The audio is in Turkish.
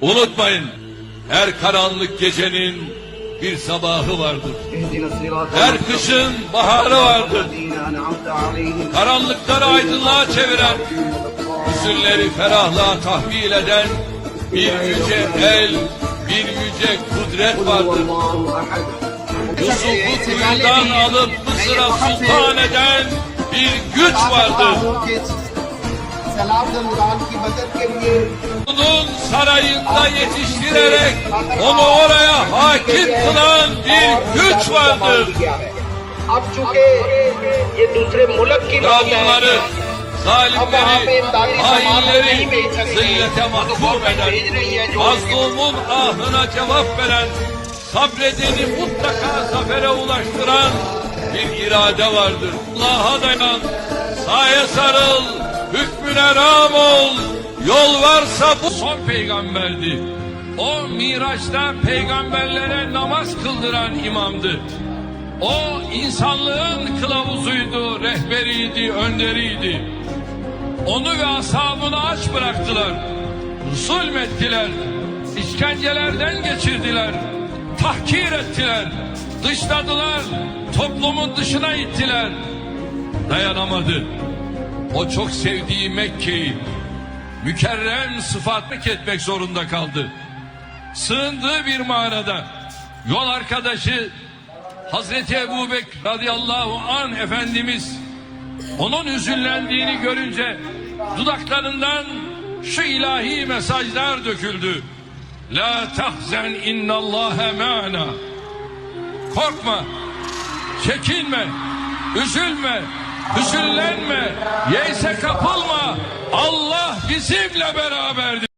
Unutmayın, her karanlık gecenin bir sabahı vardır. Her kışın baharı vardır. Karanlıkları aydınlığa çeviren, hüzünleri ferahlığa tahvil eden bir yüce el, bir yüce kudret vardır. Yusuf'u kuyudan alıp Mısır'a sultan eden bir güç vardır. Onun sarayında yetiştirerek onu oraya hakim kılan bir güç vardır. Kralları, zalimleri, hainleri zillete mahkum eden, mazlumun ahına cevap veren, sabredeni mutlaka zafere ulaştıran bir irade vardır. Allah'a dayan, saye sarıl, hükmüne rağm ol. Yol varsa bu son peygamberdi. O Miraç'ta peygamberlere namaz kıldıran imamdı. O insanlığın kılavuzuydu, rehberiydi, önderiydi. Onu ve ashabını aç bıraktılar. Zulmettiler, işkencelerden geçirdiler, tahkir ettiler, dışladılar, toplumun dışına ittiler. Dayanamadı. O çok sevdiği Mekke'yi mükerrem sıfatlık etmek zorunda kaldı. Sığındığı bir mağarada yol arkadaşı Hazreti Ebubekir radıyallahu anh Efendimiz onun hüzünlendiğini görünce dudaklarından şu ilahi mesajlar döküldü. La tahzen innallâhe ma'na. Korkma, çekinme, üzülme, hüzünlenme, yeyse kapılma. Allah bizimle beraberdir.